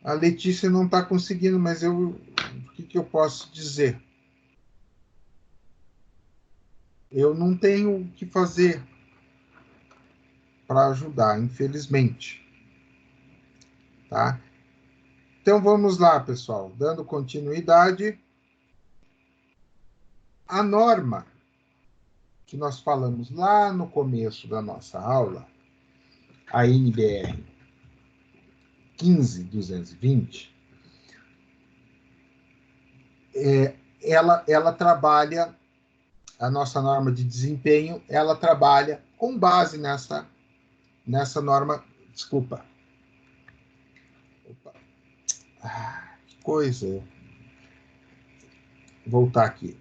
A Letícia não está conseguindo, mas o que eu posso dizer? Eu não tenho o que fazer para ajudar, infelizmente. Tá? Então, vamos lá, pessoal. Dando continuidade, a norma que nós falamos lá no começo da nossa aula, a NBR 15220, ela trabalha, a nossa norma de desempenho, ela trabalha com base nessa norma, desculpa. Opa. Que coisa. Vou voltar aqui.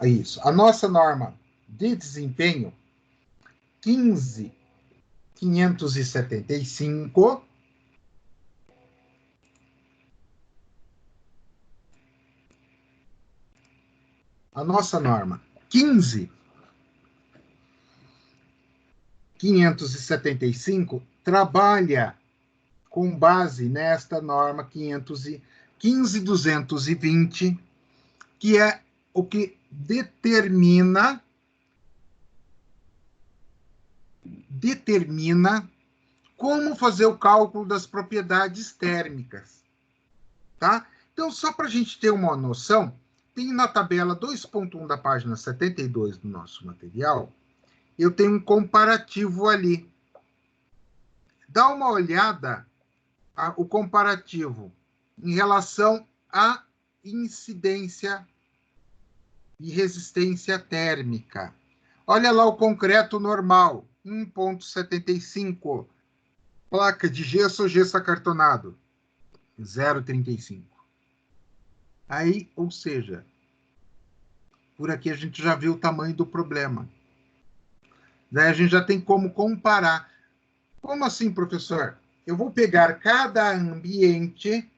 Isso. A nossa norma de desempenho 15575 a nossa norma 15575 trabalha com base nesta norma 15220, que é o que determina como fazer o cálculo das propriedades térmicas. Tá? Então, só para a gente ter uma noção, tem na tabela 2.1 da página 72 do nosso material, eu tenho um comparativo ali. Dá uma olhada o comparativo em relação à incidência e resistência térmica. Olha lá o concreto normal, 1,75. Placa de gesso ou gesso acartonado, 0,35. Aí, ou seja, por aqui a gente já viu o tamanho do problema. Daí a gente já tem como comparar. Como assim, professor? Eu vou pegar cada ambiente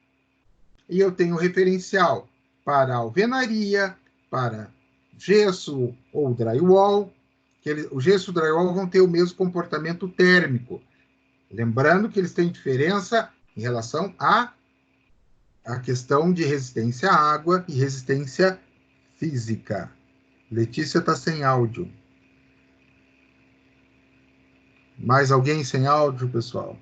e eu tenho referencial para alvenaria, para gesso ou drywall. O gesso e o drywall vão ter o mesmo comportamento térmico. Lembrando que eles têm diferença em relação à questão de resistência à água e resistência física. Letícia está sem áudio. Mais alguém sem áudio, pessoal?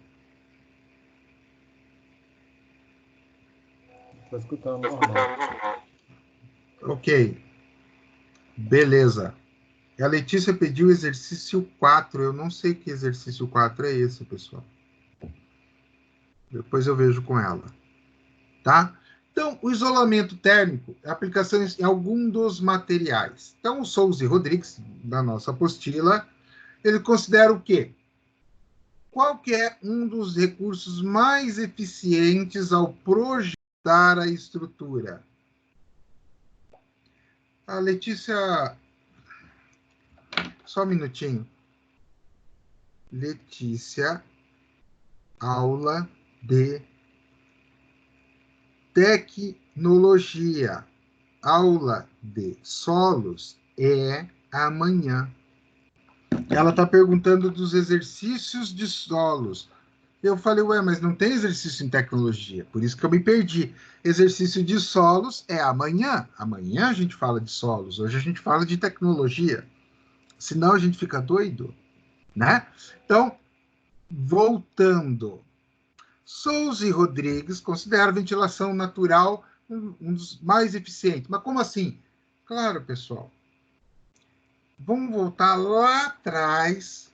Estou escutando normal. Ok. Beleza. A Letícia pediu o exercício 4. Eu não sei que exercício 4 é esse, pessoal. Depois eu vejo com ela. Tá? Então, o isolamento térmico é aplicação em algum dos materiais. Então, o Souza e Rodrigues, da nossa apostila, ele considera o quê? Qual que é um dos recursos mais eficientes ao projetar a estrutura? A Letícia, só um minutinho. Letícia, aula de tecnologia. Aula de solos é amanhã. Ela está perguntando dos exercícios de solos. Eu falei, ué, mas não tem exercício em tecnologia, por isso que eu me perdi. Exercício de solos é amanhã. Amanhã a gente fala de solos, hoje a gente fala de tecnologia. Senão a gente fica doido, né? Então, voltando. Souza e Rodrigues consideram a ventilação natural um dos mais eficientes. Mas como assim? Claro, pessoal. Vamos voltar lá atrás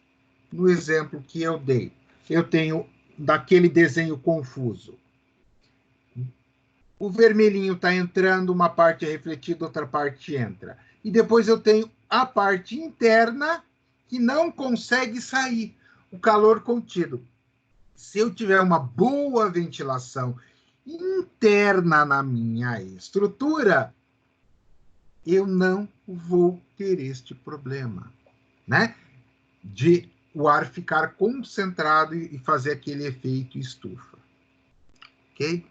no exemplo que eu dei. Eu tenho daquele desenho confuso. O vermelhinho está entrando, uma parte é refletida, outra parte entra. E depois eu tenho a parte interna que não consegue sair, o calor contido. Se eu tiver uma boa ventilação interna na minha estrutura, eu não vou ter este problema, né? De o ar ficar concentrado e fazer aquele efeito estufa. Ok?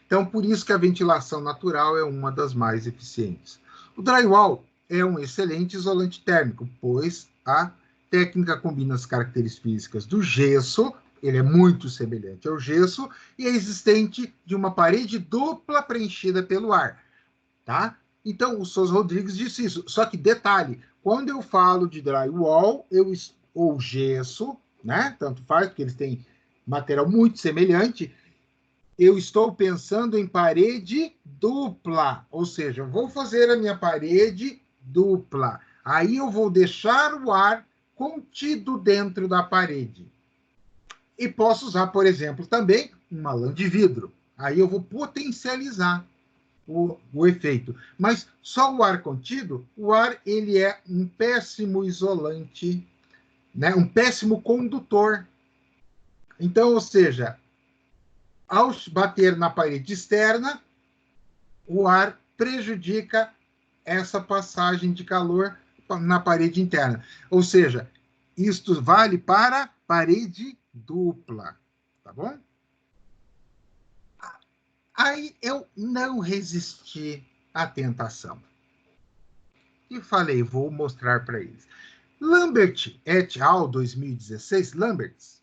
Então, por isso que a ventilação natural é uma das mais eficientes. O drywall é um excelente isolante térmico, pois a técnica combina as características físicas do gesso, ele é muito semelhante ao gesso, e é existente de uma parede dupla preenchida pelo ar. Tá? Então, o Souza Rodrigues disse isso. Só que, detalhe, quando eu falo de drywall ou gesso, né? Tanto faz, porque eles têm material muito semelhante, eu estou pensando em parede dupla, ou seja, eu vou fazer a minha parede dupla. Aí eu vou deixar o ar contido dentro da parede. E posso usar, por exemplo, também uma lã de vidro. Aí eu vou potencializar o efeito. Mas só o ar contido, o ar ele é um péssimo isolante, né? Um péssimo condutor. Então, ou seja, ao bater na parede externa, o ar prejudica essa passagem de calor na parede interna. Ou seja, isto vale para parede dupla, tá bom? Aí eu não resisti à tentação. E falei, vou mostrar para eles. Lambert et al. 2016, Lamberts,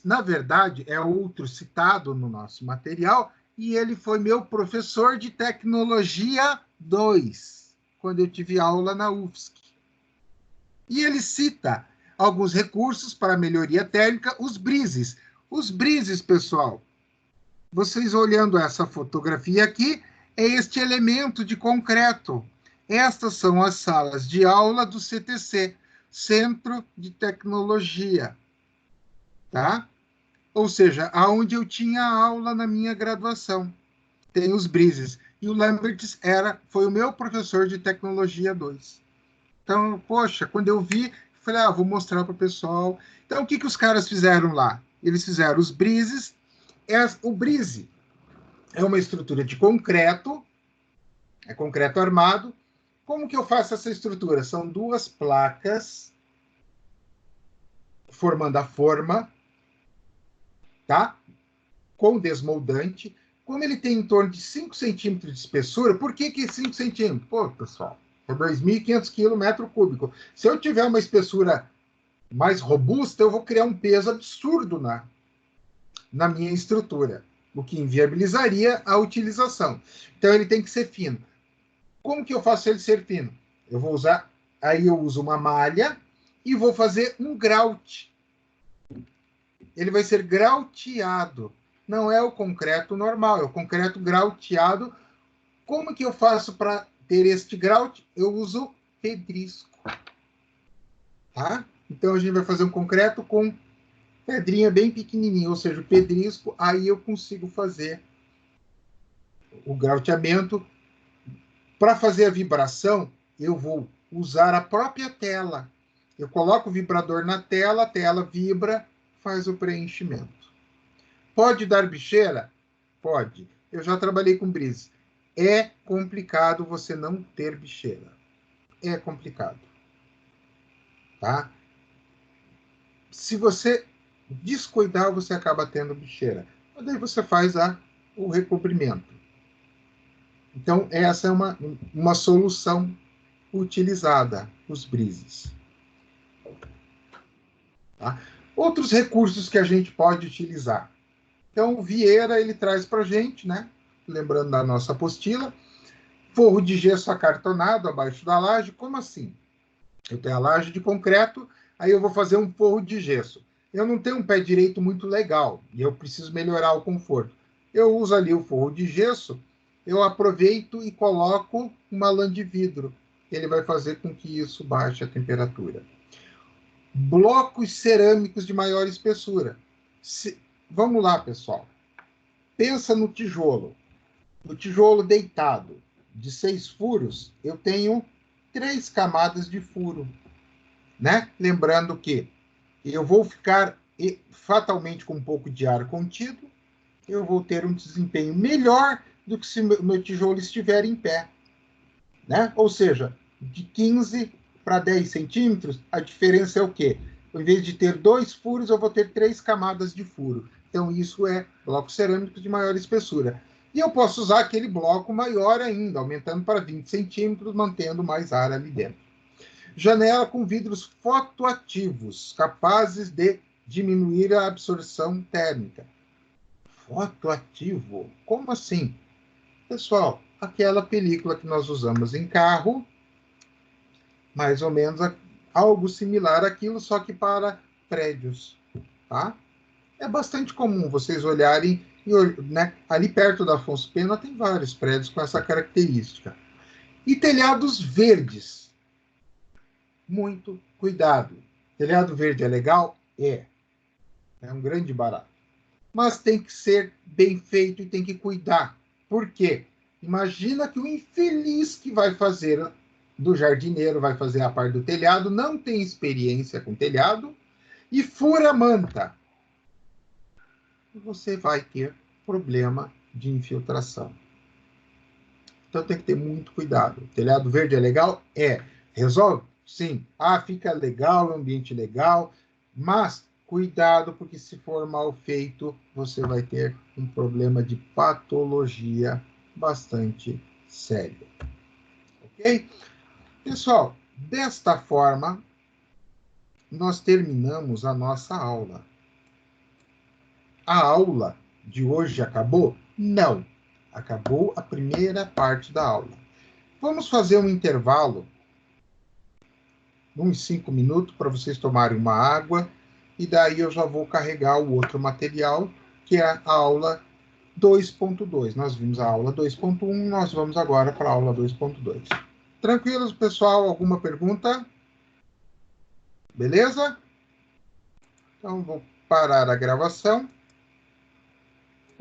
na verdade, é outro citado no nosso material, e ele foi meu professor de tecnologia 2, quando eu tive aula na UFSC. E ele cita alguns recursos para melhoria térmica, os brises. Os brises, pessoal, vocês olhando essa fotografia aqui, é este elemento de concreto. Estas são as salas de aula do CTC, Centro de Tecnologia, tá? Ou seja, aonde eu tinha aula na minha graduação. Tem os brises. E o Lamberts foi o meu professor de tecnologia 2. Então, poxa, quando eu vi, falei, vou mostrar para o pessoal. Então, o que os caras fizeram lá? Eles fizeram os brises. O brise é uma estrutura de concreto, é concreto armado. Como que eu faço essa estrutura? São duas placas formando a forma, tá? Com desmoldante. Como ele tem em torno de 5 centímetros de espessura, por que 5 centímetros? Pô, pessoal, é 2.500 quilos metro cúbico. Se eu tiver uma espessura mais robusta, eu vou criar um peso absurdo na minha estrutura, o que inviabilizaria a utilização. Então, ele tem que ser fino. Como que eu faço ele ser fino? Eu vou usar, aí eu uso uma malha e vou fazer um grout. Ele vai ser grauteado. Não é o concreto normal, é o concreto grauteado. Como que eu faço para ter este grout? Eu uso pedrisco. Tá? Então, a gente vai fazer um concreto com pedrinha bem pequenininha, ou seja, o pedrisco, aí eu consigo fazer o grauteamento. Para fazer a vibração, eu vou usar a própria tela. Eu coloco o vibrador na tela, a tela vibra, faz o preenchimento. Pode dar bicheira? Pode. Eu já trabalhei com brise. É complicado você não ter bicheira. É complicado. Tá? Se você descuidar, você acaba tendo bicheira. Mas daí você faz o recobrimento. Então, essa é uma solução utilizada, os brises. Tá? Outros recursos que a gente pode utilizar. Então, o Vieira, ele traz para a gente, né? Lembrando da nossa apostila, forro de gesso acartonado abaixo da laje. Como assim? Eu tenho a laje de concreto, aí eu vou fazer um forro de gesso. Eu não tenho um pé direito muito legal e eu preciso melhorar o conforto. Eu uso ali o forro de gesso, eu aproveito e coloco uma lã de vidro. Ele vai fazer com que isso baixe a temperatura. Blocos cerâmicos de maior espessura. Vamos lá, pessoal. Pensa no tijolo. No tijolo deitado de 6 furos, eu tenho 3 camadas de furo. Né? Lembrando que eu vou ficar fatalmente com um pouco de ar contido, eu vou ter um desempenho melhor do que se meu tijolo estiver em pé. Né? Ou seja, de 15 para 10 centímetros, a diferença é o quê? Em vez de ter 2 furos, eu vou ter 3 camadas de furo. Então, isso é bloco cerâmico de maior espessura. E eu posso usar aquele bloco maior ainda, aumentando para 20 centímetros, mantendo mais ar ali dentro. Janela com vidros fotoativos, capazes de diminuir a absorção térmica. Fotoativo? Como assim? Pessoal, aquela película que nós usamos em carro, mais ou menos algo similar àquilo, só que para prédios. Tá? É bastante comum vocês olharem, né, ali perto da Afonso Pena tem vários prédios com essa característica. E telhados verdes. Muito cuidado. Telhado verde é legal? É. É um grande barato. Mas tem que ser bem feito e tem que cuidar. Por quê? Imagina que o infeliz que vai fazer do jardineiro, vai fazer a parte do telhado, não tem experiência com telhado e fura a manta. Você vai ter problema de infiltração. Então tem que ter muito cuidado. Telhado verde é legal? É. Resolve? Sim. Ah, fica legal, ambiente legal, mas cuidado, porque se for mal feito, você vai ter um problema de patologia bastante sério. Ok? Pessoal, desta forma, nós terminamos a nossa aula. A aula de hoje acabou? Não. Acabou a primeira parte da aula. Vamos fazer um intervalo, uns 5 minutos, para vocês tomarem uma água, e daí eu já vou carregar o outro material, que é a aula 2.2. Nós vimos a aula 2.1, nós vamos agora para a aula 2.2. Tranquilos, pessoal? Alguma pergunta? Beleza? Então, vou parar a gravação.